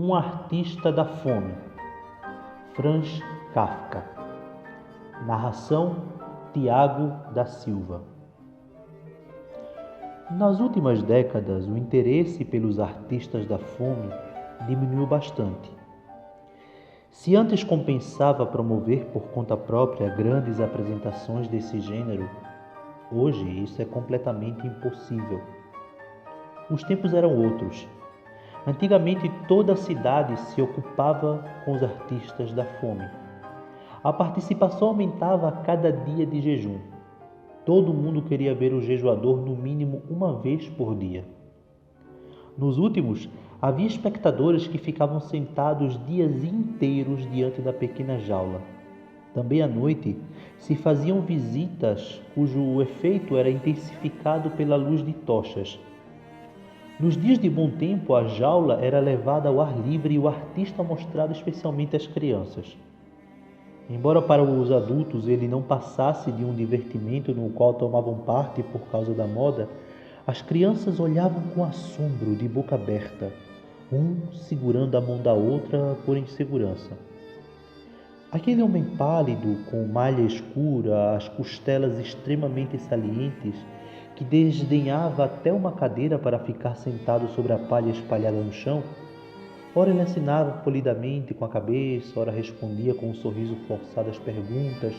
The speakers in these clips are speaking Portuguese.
Um artista da fome. Franz Kafka. Narração: Tiago da Silva. Nas últimas décadas, o interesse pelos artistas da fome diminuiu bastante. Se antes compensava promover por conta própria grandes apresentações desse gênero, hoje isso é completamente impossível. Os tempos eram outros. Antigamente toda a cidade se ocupava com os artistas da fome. A participação aumentava a cada dia de jejum. Todo mundo queria ver o jejuador no mínimo uma vez por dia. Nos últimos, havia espectadores que ficavam sentados dias inteiros diante da pequena jaula. Também à noite se faziam visitas cujo efeito era intensificado pela luz de tochas. Nos dias de bom tempo, a jaula era levada ao ar livre e o artista mostrado especialmente às crianças. Embora para os adultos ele não passasse de um divertimento no qual tomavam parte por causa da moda, as crianças olhavam com assombro, de boca aberta, um segurando a mão da outra por insegurança. Aquele homem pálido, com malha escura, as costelas extremamente salientes, que desdenhava até uma cadeira para ficar sentado sobre a palha espalhada no chão, ora ele assinava polidamente com a cabeça, ora respondia com um sorriso forçado às perguntas,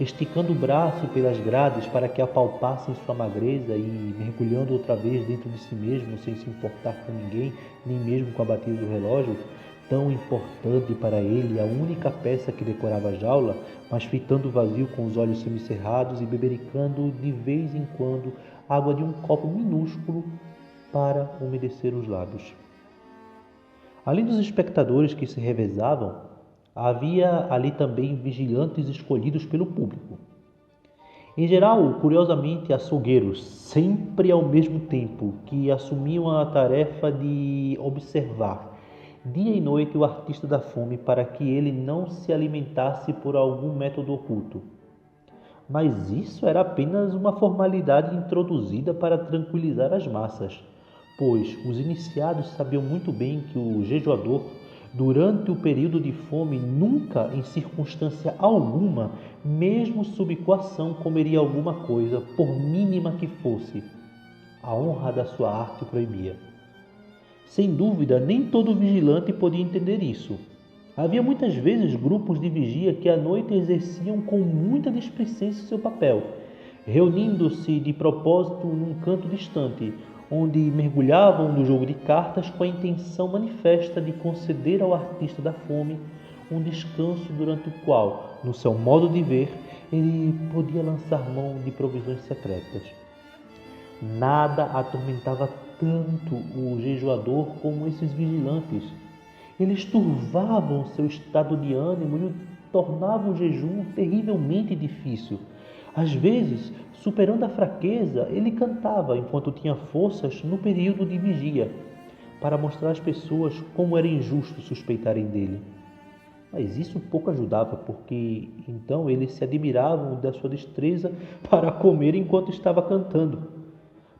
esticando o braço pelas grades para que apalpassem sua magreza e mergulhando outra vez dentro de si mesmo, sem se importar com ninguém, nem mesmo com a batida do relógio, tão importante para ele, a única peça que decorava a jaula, mas fitando o vazio com os olhos semicerrados e bebericando de vez em quando água de um copo minúsculo para umedecer os lábios. Além dos espectadores que se revezavam, havia ali também vigilantes escolhidos pelo público. Em geral, curiosamente, açougueiros, sempre ao mesmo tempo, que assumiam a tarefa de observar dia e noite o artista da fome para que ele não se alimentasse por algum método oculto. Mas isso era apenas uma formalidade introduzida para tranquilizar as massas, pois os iniciados sabiam muito bem que o jejuador, durante o período de fome, nunca, em circunstância alguma, mesmo sob coação, comeria alguma coisa, por mínima que fosse. A honra da sua arte proibia. Sem dúvida, nem todo vigilante podia entender isso. Havia muitas vezes grupos de vigia que à noite exerciam com muita displicência seu papel, reunindo-se de propósito num canto distante, onde mergulhavam no jogo de cartas com a intenção manifesta de conceder ao artista da fome um descanso durante o qual, no seu modo de ver, ele podia lançar mão de provisões secretas. Nada atormentava tanto o jejuador como esses vigilantes. Eles turvavam seu estado de ânimo e o tornavam o jejum terrivelmente difícil. Às vezes, superando a fraqueza, ele cantava enquanto tinha forças no período de vigia, para mostrar às pessoas como era injusto suspeitarem dele. Mas isso pouco ajudava, porque então eles se admiravam da sua destreza para comer enquanto estava cantando.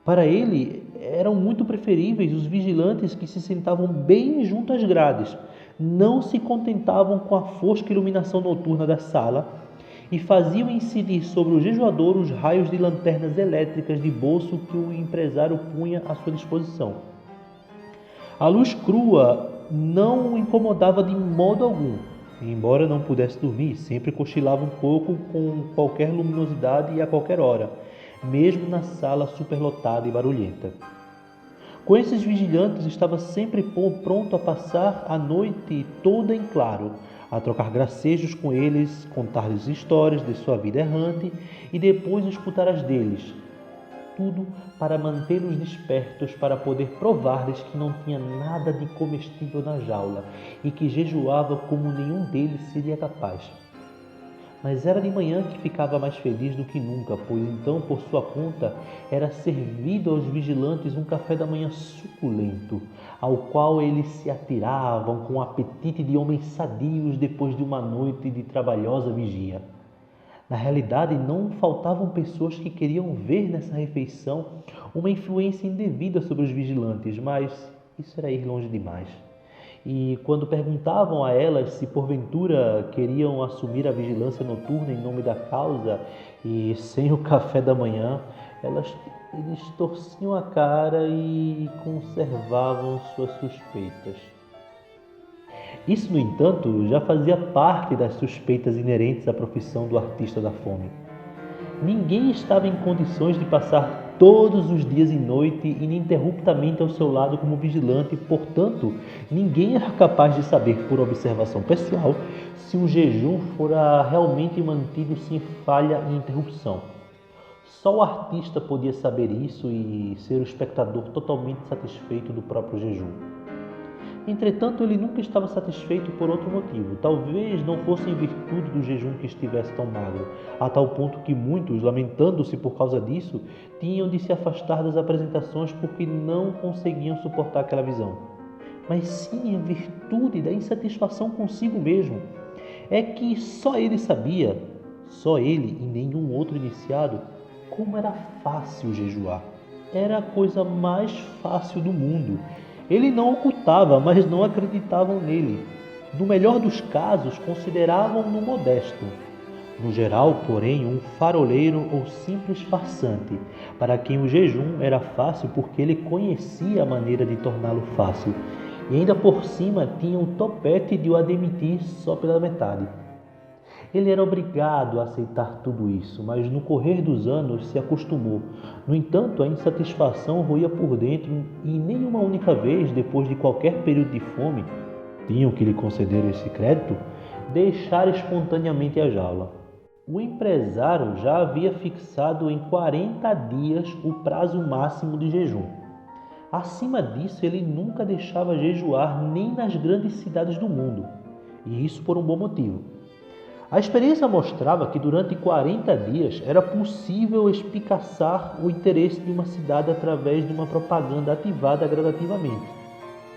Para ele, eram muito preferíveis os vigilantes que se sentavam bem junto às grades, não se contentavam com a fosca iluminação noturna da sala e faziam incidir sobre o jejuador os raios de lanternas elétricas de bolso que o empresário punha à sua disposição. A luz crua não o incomodava de modo algum. Embora não pudesse dormir, sempre cochilava um pouco com qualquer luminosidade e a qualquer hora, mesmo na sala superlotada e barulhenta. Com esses vigilantes estava sempre pronto a passar a noite toda em claro, a trocar gracejos com eles, contar-lhes histórias de sua vida errante e depois escutar as deles. Tudo para mantê-los despertos, para poder provar-lhes que não tinha nada de comestível na jaula e que jejuava como nenhum deles seria capaz. Mas era de manhã que ficava mais feliz do que nunca, pois então, por sua conta, era servido aos vigilantes um café da manhã suculento, ao qual eles se atiravam com o apetite de homens sadios depois de uma noite de trabalhosa vigia. Na realidade, não faltavam pessoas que queriam ver nessa refeição uma influência indevida sobre os vigilantes, mas isso era ir longe demais. E quando perguntavam a elas se porventura queriam assumir a vigilância noturna em nome da causa e sem o café da manhã, eles torciam a cara e conservavam suas suspeitas. Isso, no entanto, já fazia parte das suspeitas inerentes à profissão do artista da fome. Ninguém estava em condições de passar todos os dias e noite ininterruptamente ao seu lado como vigilante, portanto, ninguém era capaz de saber, por observação pessoal, se um jejum fora realmente mantido sem falha e interrupção. Só o artista podia saber isso e ser o espectador totalmente satisfeito do próprio jejum. Entretanto, ele nunca estava satisfeito por outro motivo. Talvez não fosse em virtude do jejum que estivesse tão magro, a tal ponto que muitos, lamentando-se por causa disso, tinham de se afastar das apresentações porque não conseguiam suportar aquela visão. Mas sim em virtude da insatisfação consigo mesmo. É que só ele sabia, só ele e nenhum outro iniciado, como era fácil jejuar. Era a coisa mais fácil do mundo. Ele não ocultava, mas não acreditavam nele. No melhor dos casos, consideravam-no modesto. No geral, porém, um faroleiro ou simples farsante, para quem o jejum era fácil porque ele conhecia a maneira de torná-lo fácil, e ainda por cima tinha o topete de o admitir só pela metade. Ele era obrigado a aceitar tudo isso, mas no correr dos anos se acostumou. No entanto, a insatisfação roía por dentro e nenhuma única vez, depois de qualquer período de fome, tinham que lhe conceder esse crédito, deixar espontaneamente a jaula. O empresário já havia fixado em 40 dias o prazo máximo de jejum. Acima disso, ele nunca deixava jejuar nem nas grandes cidades do mundo, e isso por um bom motivo. A experiência mostrava que durante 40 dias era possível espicaçar o interesse de uma cidade através de uma propaganda ativada gradativamente.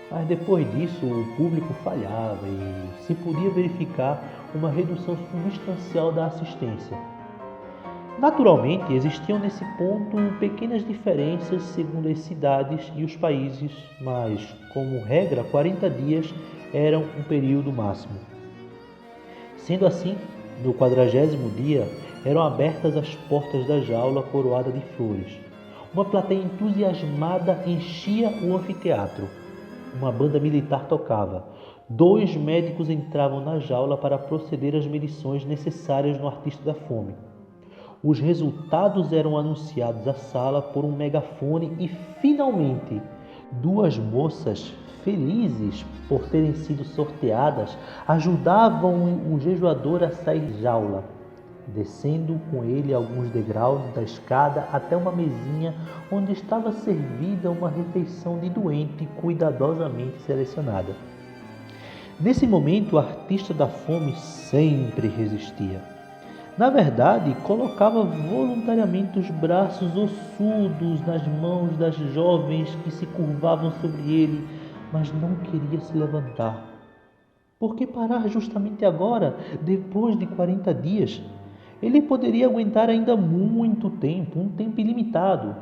Mas depois disso o público falhava e se podia verificar uma redução substancial da assistência. Naturalmente, existiam nesse ponto pequenas diferenças segundo as cidades e os países, mas, como regra, 40 dias eram um período máximo. Sendo assim, no 40º dia, eram abertas as portas da jaula coroada de flores. Uma plateia entusiasmada enchia o anfiteatro. Uma banda militar tocava. 2 médicos entravam na jaula para proceder às medições necessárias no artista da fome. Os resultados eram anunciados à sala por um megafone e, finalmente, 2 moças felizes por terem sido sorteadas, ajudavam o jejuador a sair da jaula, descendo com ele alguns degraus da escada até uma mesinha onde estava servida uma refeição de doente cuidadosamente selecionada. Nesse momento, o artista da fome sempre resistia. Na verdade, colocava voluntariamente os braços ossudos nas mãos das jovens que se curvavam sobre ele, mas não queria se levantar. Por que parar justamente agora, depois de 40 dias? Ele poderia aguentar ainda muito tempo, um tempo ilimitado.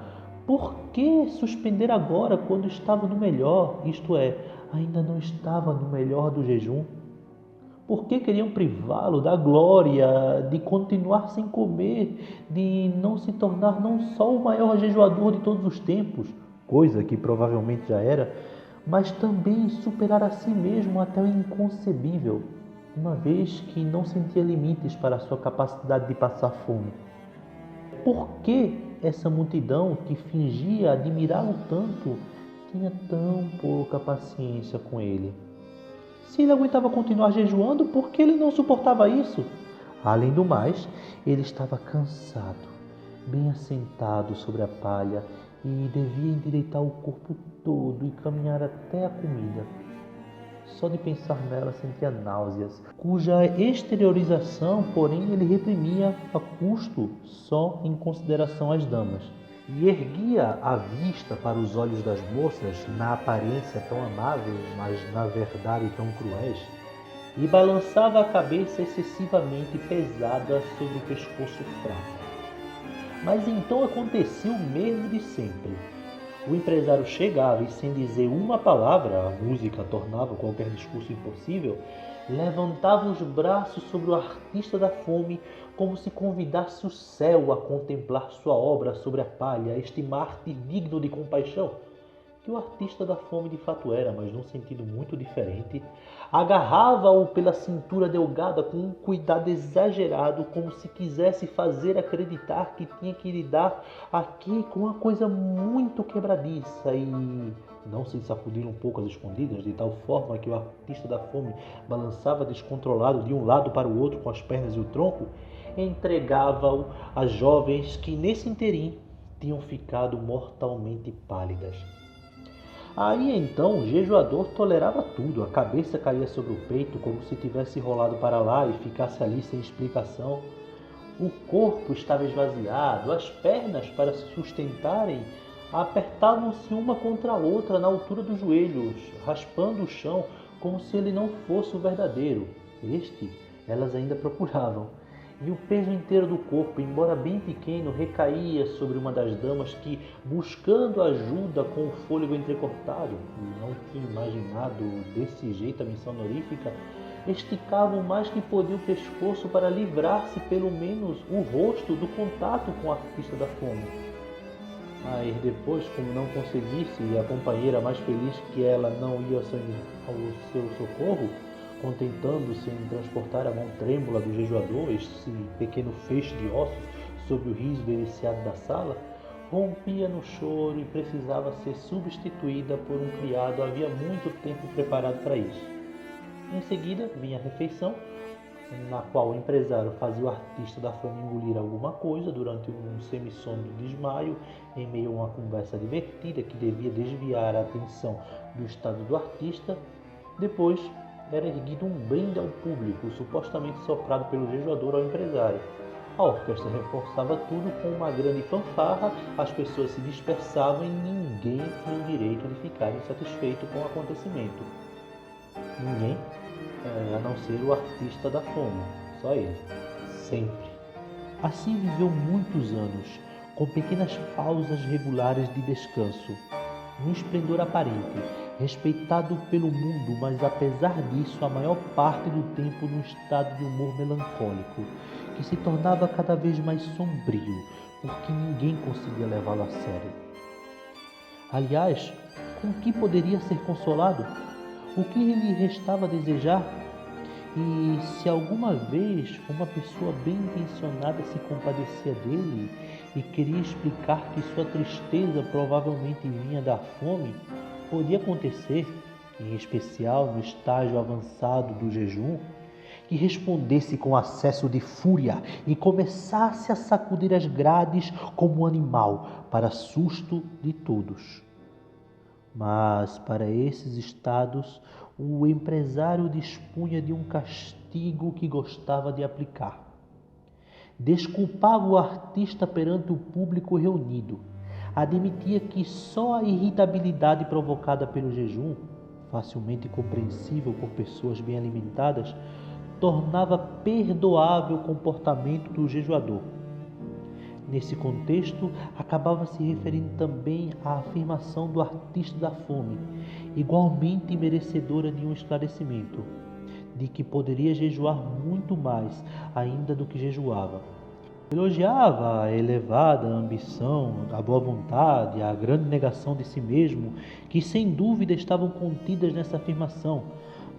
Por que suspender agora quando estava no melhor, isto é, ainda não estava no melhor do jejum? Por que queriam privá-lo da glória de continuar sem comer, de não se tornar não só o maior jejuador de todos os tempos, coisa que provavelmente já era, mas também superar a si mesmo até o inconcebível, uma vez que não sentia limites para a sua capacidade de passar fome? Por que essa multidão que fingia admirá-lo tanto tinha tão pouca paciência com ele? Se ele aguentava continuar jejuando, por que ele não suportava isso? Além do mais, ele estava cansado, bem assentado sobre a palha e devia endireitar o corpo todo e caminhar até a comida. Só de pensar nela sentia náuseas, cuja exteriorização, porém, ele reprimia a custo só em consideração às damas. E erguia a vista para os olhos das moças, na aparência tão amável, mas na verdade tão cruéis, e balançava a cabeça excessivamente pesada sobre o pescoço fraco. Mas então acontecia o mesmo de sempre. O empresário chegava e, sem dizer uma palavra, a música tornava qualquer discurso impossível, levantava os braços sobre o artista da fome, como se convidasse o céu a contemplar sua obra sobre a palha, este mártir digno de compaixão, que o artista da fome de fato era, mas num sentido muito diferente. Agarrava-o pela cintura delgada com um cuidado exagerado, como se quisesse fazer acreditar que tinha que lidar aqui com uma coisa muito quebradiça, e não se sacudir um pouco às escondidas, de tal forma que o artista da fome balançava descontrolado de um lado para o outro com as pernas e o tronco, entregava-o a jovens que nesse interim tinham ficado mortalmente pálidas. Aí então o jejuador tolerava tudo, a cabeça caía sobre o peito como se tivesse rolado para lá e ficasse ali sem explicação. O corpo estava esvaziado, as pernas, para se sustentarem, apertavam-se uma contra a outra na altura dos joelhos, raspando o chão como se ele não fosse o verdadeiro. Este elas ainda procuravam. E o peso inteiro do corpo, embora bem pequeno, recaía sobre uma das damas que, buscando ajuda com o fôlego entrecortado, não tinha imaginado desse jeito a missão honorífica, esticava o mais que podia o pescoço para livrar-se pelo menos o rosto do contato com a artista da fome. Mas depois, como não conseguisse e a companheira mais feliz que ela não ia ao seu socorro, contentando-se em transportar a mão trêmula do jejuador, esse pequeno feixe de ossos, sobre o riso deliciado da sala, rompia no choro e precisava ser substituída por um criado havia muito tempo preparado para isso. Em seguida vinha a refeição, na qual o empresário fazia o artista da fome engolir alguma coisa durante um semissôno de desmaio, em meio a uma conversa divertida que devia desviar a atenção do estado do artista. Depois era erguido um brinde ao público, supostamente soprado pelo jejuador ao empresário. A orquestra reforçava tudo com uma grande fanfarra, as pessoas se dispersavam e ninguém tinha o direito de ficar insatisfeito com o acontecimento. Ninguém, a não ser o artista da fome, só ele, sempre. Assim viveu muitos anos, com pequenas pausas regulares de descanso, num esplendor aparente, respeitado pelo mundo, mas apesar disso, a maior parte do tempo num estado de humor melancólico, que se tornava cada vez mais sombrio, porque ninguém conseguia levá-lo a sério. Aliás, com que poderia ser consolado? O que lhe restava desejar? E se alguma vez uma pessoa bem intencionada se compadecia dele e queria explicar que sua tristeza provavelmente vinha da fome, podia acontecer, em especial no estágio avançado do jejum, que respondesse com acesso de fúria e começasse a sacudir as grades como um animal, para susto de todos. Mas para esses estados, o empresário dispunha de um castigo que gostava de aplicar. Desculpava o artista perante o público reunido. Admitia que só a irritabilidade provocada pelo jejum, facilmente compreensível por pessoas bem alimentadas, tornava perdoável o comportamento do jejuador. Nesse contexto, acabava se referindo também à afirmação do artista da fome, igualmente merecedora de um esclarecimento, de que poderia jejuar muito mais ainda do que jejuava. Elogiava a elevada ambição, a boa vontade, a grande negação de si mesmo, que sem dúvida estavam contidas nessa afirmação,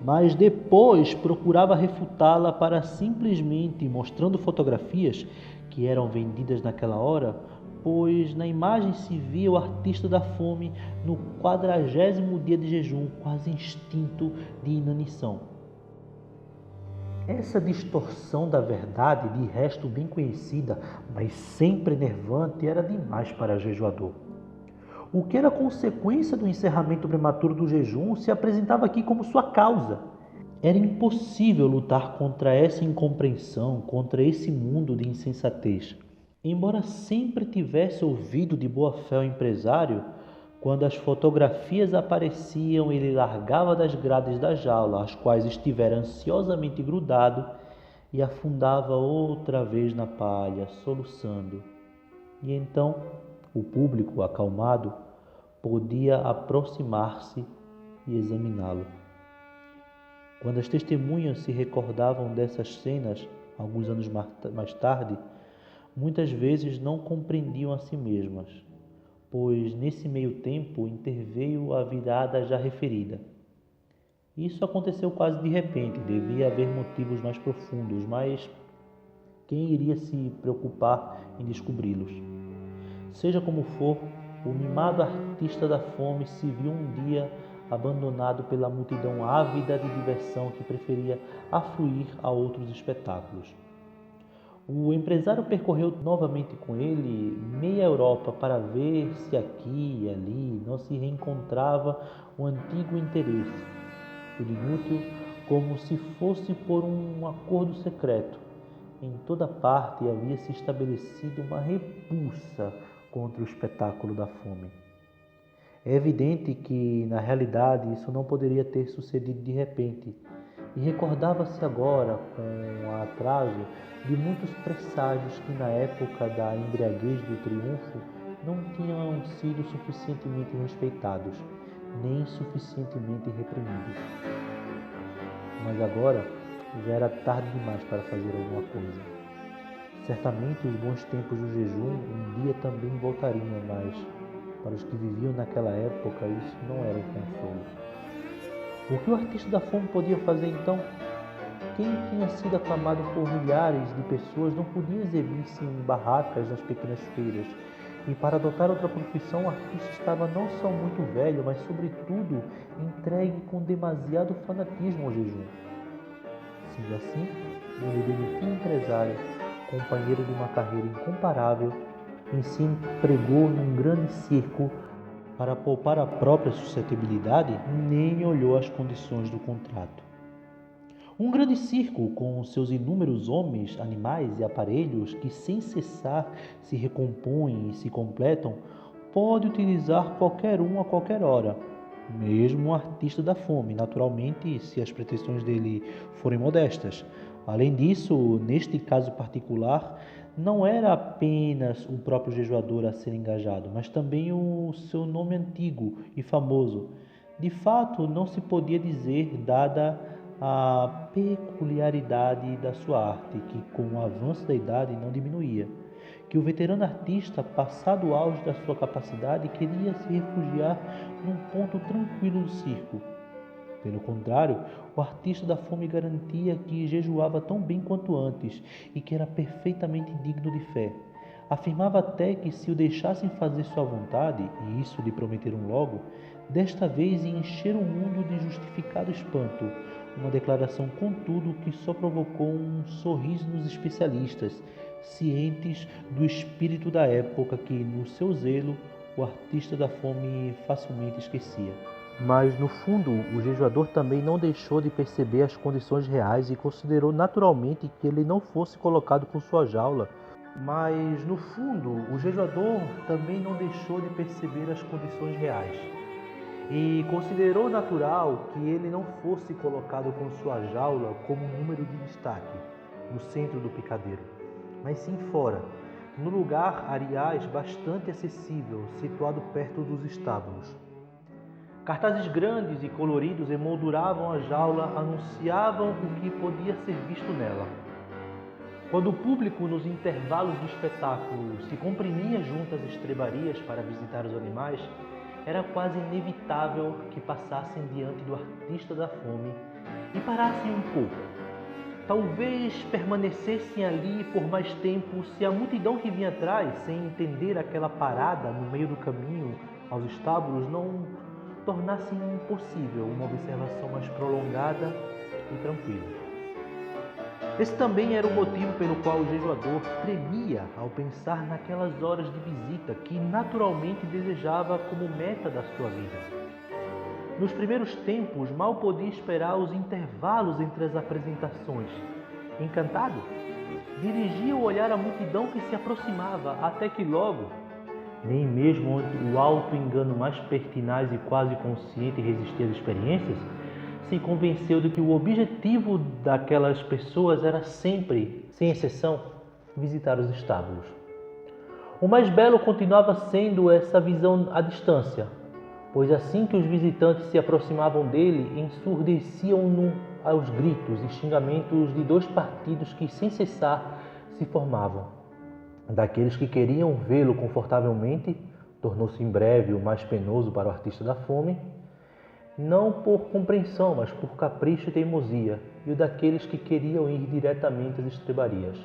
mas depois procurava refutá-la para simplesmente, mostrando fotografias que eram vendidas naquela hora, pois na imagem se via o artista da fome no 40º dia de jejum, quase extinto de inanição. Essa distorção da verdade, de resto bem conhecida, mas sempre enervante, era demais para o jejuador. O que era consequência do encerramento prematuro do jejum se apresentava aqui como sua causa. Era impossível lutar contra essa incompreensão, contra esse mundo de insensatez. Embora sempre tivesse ouvido de boa fé o empresário, quando as fotografias apareciam, ele largava das grades da jaula, às quais estivera ansiosamente grudado, e afundava outra vez na palha, soluçando. E então, o público, acalmado, podia aproximar-se e examiná-lo. Quando as testemunhas se recordavam dessas cenas, alguns anos mais tarde, muitas vezes não compreendiam a si mesmas, pois nesse meio tempo interveio a virada já referida. Isso aconteceu quase de repente, devia haver motivos mais profundos, mas quem iria se preocupar em descobri-los? Seja como for, o mimado artista da fome se viu um dia abandonado pela multidão ávida de diversão que preferia afluir a outros espetáculos. O empresário percorreu novamente com ele meia Europa para ver se aqui e ali não se reencontrava o antigo interesse, tudo inútil, como se fosse por um acordo secreto. Em toda parte havia se estabelecido uma repulsa contra o espetáculo da fome. É evidente que, na realidade, isso não poderia ter sucedido de repente, e recordava-se agora, com atraso, de muitos presságios que, na época da embriaguez do triunfo, não tinham sido suficientemente respeitados, nem suficientemente reprimidos. Mas agora já era tarde demais para fazer alguma coisa. Certamente os bons tempos do jejum um dia também voltariam, mas para os que viviam naquela época isso não era um consolo. O que o artista da fome podia fazer então? Quem tinha sido aclamado por milhares de pessoas não podia exibir-se em barracas nas pequenas feiras. E para adotar outra profissão, o artista estava não só muito velho, mas sobretudo entregue com demasiado fanatismo ao jejum. Sendo assim, ele demitiu o empresário, companheiro de uma carreira incomparável, e se empregou num grande circo. Para poupar a própria suscetibilidade, nem olhou as condições do contrato. Um grande circo com seus inúmeros homens, animais e aparelhos que sem cessar se recompõem e se completam, pode utilizar qualquer um a qualquer hora, mesmo um artista da fome, naturalmente, se as pretensões dele forem modestas. Além disso, neste caso particular, não era apenas o próprio jejuador a ser engajado, mas também o seu nome antigo e famoso. De fato, não se podia dizer, dada a peculiaridade da sua arte, que com o avanço da idade não diminuía, que o veterano artista, passado o auge da sua capacidade, queria se refugiar num ponto tranquilo do circo. Pelo contrário, o artista da fome garantia que jejuava tão bem quanto antes e que era perfeitamente digno de fé. Afirmava até que se o deixassem fazer sua vontade, e isso lhe prometeram logo, desta vez ia encher o mundo de justificado espanto, uma declaração, contudo, que só provocou um sorriso nos especialistas, cientes do espírito da época que, no seu zelo, o artista da fome facilmente esquecia. Mas, no fundo, o jejuador também não deixou de perceber as condições reais e considerou naturalmente que ele não fosse colocado com sua jaula. Mas, no fundo, o jejuador também não deixou de perceber as condições reais e considerou natural que ele não fosse colocado com sua jaula como número de destaque, no centro do picadeiro, mas sim fora, no lugar, aliás, bastante acessível, situado perto dos estábulos. Cartazes grandes e coloridos emolduravam a jaula, anunciavam o que podia ser visto nela. Quando o público, nos intervalos do espetáculo, se comprimia junto às estrebarias para visitar os animais, era quase inevitável que passassem diante do artista da fome e parassem um pouco. Talvez permanecessem ali por mais tempo se a multidão que vinha atrás, sem entender aquela parada no meio do caminho aos estábulos, não tornasse impossível uma observação mais prolongada e tranquila. Esse também era o motivo pelo qual o jejuador tremia ao pensar naquelas horas de visita que naturalmente desejava como meta da sua vida. Nos primeiros tempos, mal podia esperar os intervalos entre as apresentações. Encantado, dirigia o olhar à multidão que se aproximava, até que logo, nem mesmo o auto-engano mais pertinaz e quase consciente resistia às experiências, se convenceu de que o objetivo daquelas pessoas era sempre, sem exceção, visitar os estábulos. O mais belo continuava sendo essa visão à distância, pois assim que os visitantes se aproximavam dele, ensurdeciam-no aos gritos e xingamentos de dois partidos que sem cessar se formavam. Daqueles que queriam vê-lo confortavelmente, tornou-se em breve o mais penoso para o artista da fome, não por compreensão, mas por capricho e teimosia, e o daqueles que queriam ir diretamente às estrebarias.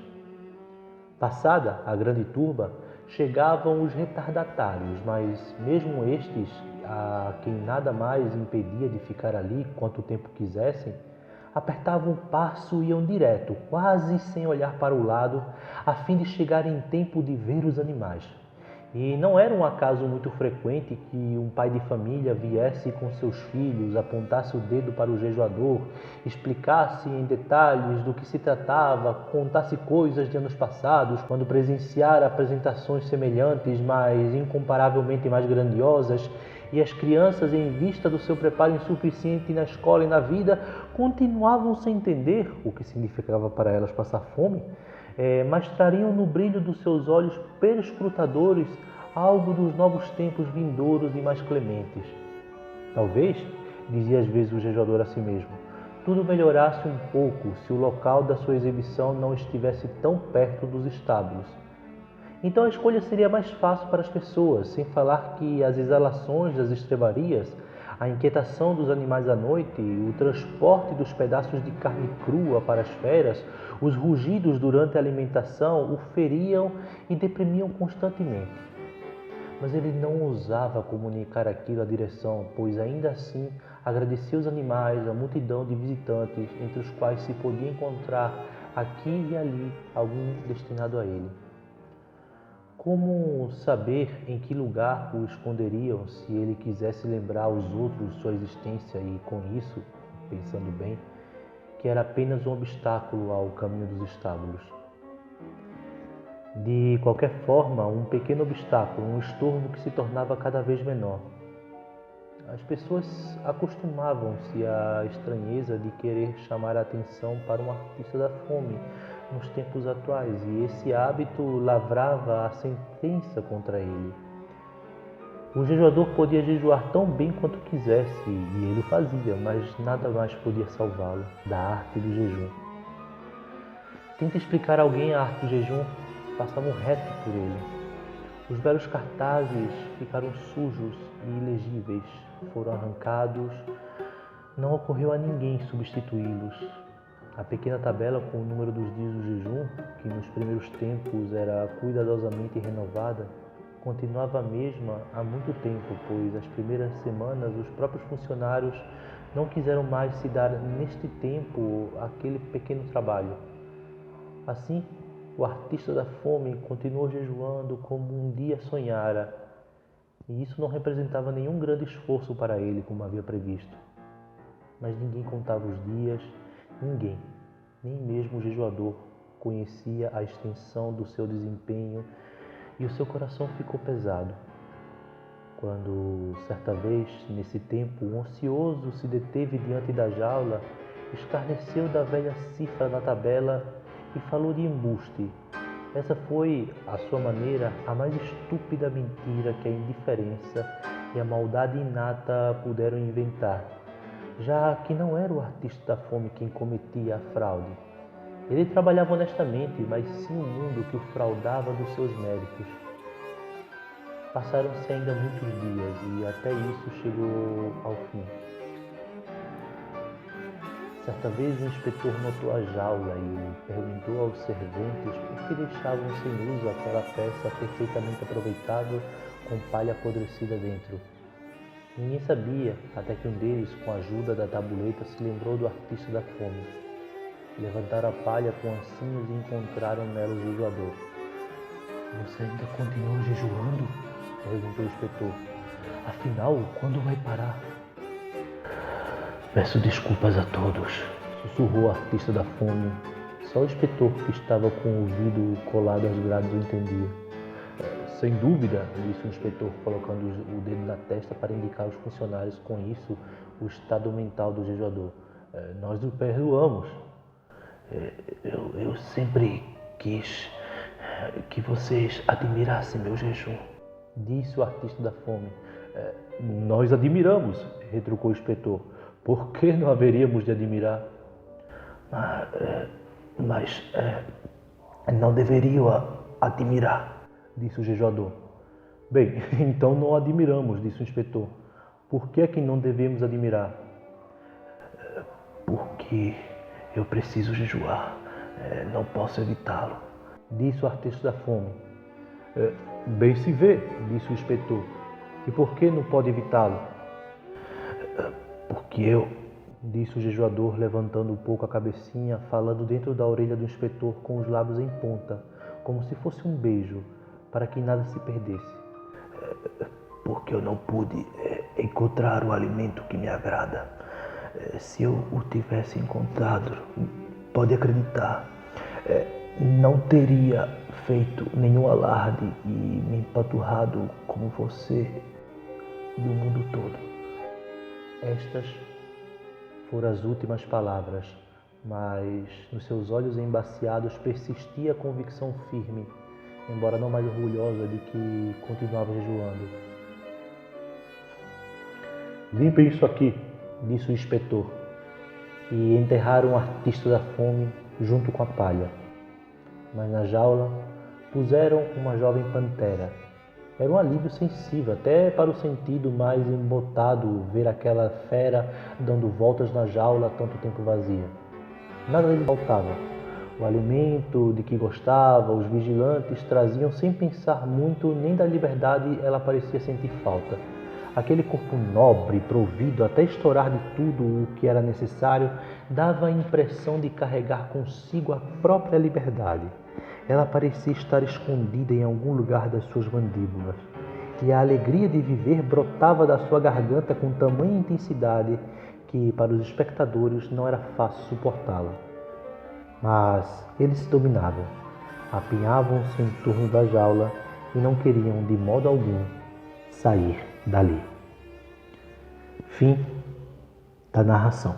Passada a grande turba, chegavam os retardatários, mas mesmo estes, a quem nada mais impedia de ficar ali quanto tempo quisessem, apertavam o passo e iam direto, quase sem olhar para o lado, a fim de chegar em tempo de ver os animais. E não era um acaso muito frequente que um pai de família viesse com seus filhos, apontasse o dedo para o jejuador, explicasse em detalhes do que se tratava, contasse coisas de anos passados, quando presenciara apresentações semelhantes, mas incomparavelmente mais grandiosas, e as crianças, em vista do seu preparo insuficiente na escola e na vida, continuavam sem entender o que significava para elas passar fome, mas trariam no brilho dos seus olhos perscrutadores algo dos novos tempos vindouros e mais clementes. Talvez, dizia às vezes o jejuador a si mesmo, tudo melhorasse um pouco se o local da sua exibição não estivesse tão perto dos estábulos. Então a escolha seria mais fácil para as pessoas, sem falar que as exalações das estrebarias, a inquietação dos animais à noite, o transporte dos pedaços de carne crua para as feras, os rugidos durante a alimentação o feriam e deprimiam constantemente. Mas ele não ousava comunicar aquilo à direção, pois ainda assim agradecia os animais, a multidão de visitantes, entre os quais se podia encontrar aqui e ali algum destinado a ele. Como saber em que lugar o esconderiam se ele quisesse lembrar aos outros sua existência e, com isso, pensando bem, que era apenas um obstáculo ao caminho dos estábulos? De qualquer forma, um pequeno obstáculo, um estorvo que se tornava cada vez menor. As pessoas acostumavam-se à estranheza de querer chamar a atenção para um artista da fome nos tempos atuais, e esse hábito lavrava a sentença contra ele. O jejuador podia jejuar tão bem quanto quisesse, e ele o fazia, mas nada mais podia salvá-lo da arte do jejum. Tenta explicar a alguém a arte do jejum, passavam reto por ele. Os belos cartazes ficaram sujos e ilegíveis, foram arrancados, não ocorreu a ninguém substituí-los. A pequena tabela com o número dos dias do jejum, que nos primeiros tempos era cuidadosamente renovada, continuava a mesma há muito tempo, pois as primeiras semanas os próprios funcionários não quiseram mais se dar neste tempo aquele pequeno trabalho. Assim, o artista da fome continuou jejuando como um dia sonhara, e isso não representava nenhum grande esforço para ele, como havia previsto. Mas ninguém contava os dias, ninguém, nem mesmo o jejuador, conhecia a extensão do seu desempenho, e o seu coração ficou pesado. Quando, certa vez, nesse tempo, o ansioso se deteve diante da jaula, escarneceu da velha cifra na tabela e falou de embuste. Essa foi, à sua maneira, a mais estúpida mentira que a indiferença e a maldade inata puderam inventar, já que não era o artista da fome quem cometia a fraude. Ele trabalhava honestamente, mas sim o mundo que o fraudava dos seus méritos. Passaram-se ainda muitos dias e até isso chegou ao fim. Certa vez o inspetor notou a jaula e perguntou aos serventes por que deixavam sem uso aquela peça perfeitamente aproveitável com palha apodrecida dentro. Ninguém sabia, até que um deles, com a ajuda da tabuleta, se lembrou do artista da fome. Levantaram a palha com ancinhos e encontraram nela o jejuador. "Você ainda continua jejuando?" perguntou o inspetor. "Afinal, quando vai parar?" "Peço desculpas a todos", sussurrou o artista da fome. Só o inspetor, que estava com o ouvido colado às grades, o entendia. "Sem dúvida", disse o inspetor, colocando o dedo na testa para indicar aos funcionários com isso o estado mental do jejuador. "Nós o perdoamos." Eu sempre quis que vocês admirassem meu jejum", disse o artista da fome. Nós admiramos, retrucou o inspetor. Por que não haveríamos de admirar? Mas não deveriam admirar, disse o jejuador. Bem, então não admiramos, disse o inspetor. Por que é que não devemos admirar? Porque eu preciso jejuar, não posso evitá-lo, disse o artista da fome. Bem se vê, disse o inspetor. E por que não pode evitá-lo? Porque eu, disse o jejuador, levantando um pouco a cabecinha, falando dentro da orelha do inspetor com os lábios em ponta, como se fosse um beijo, para que nada se perdesse. Porque eu não pude encontrar o alimento que me agrada. Se eu o tivesse encontrado, pode acreditar, não teria feito nenhum alarde e me empanturrado como você e o mundo todo. Estas foram as últimas palavras, mas nos seus olhos embaciados persistia a convicção firme, embora não mais orgulhosa, de que continuava jejuando. Limpem isso aqui, disse o inspetor, e enterraram o artista da fome junto com a palha. Mas na jaula puseram uma jovem pantera. Era um alívio sensível, até para o sentido mais embotado, ver aquela fera dando voltas na jaula tanto tempo vazia. Nada lhe faltava. O alimento de que gostava, os vigilantes traziam sem pensar muito, nem da liberdade ela parecia sentir falta. Aquele corpo nobre, provido até estourar de tudo o que era necessário, dava a impressão de carregar consigo a própria liberdade. Ela parecia estar escondida em algum lugar das suas mandíbulas, e a alegria de viver brotava da sua garganta com tamanha intensidade que, para os espectadores, não era fácil suportá-la. Mas eles se dominavam, apinhavam-se em torno da jaula e não queriam, de modo algum, sair dali. Fim da narração.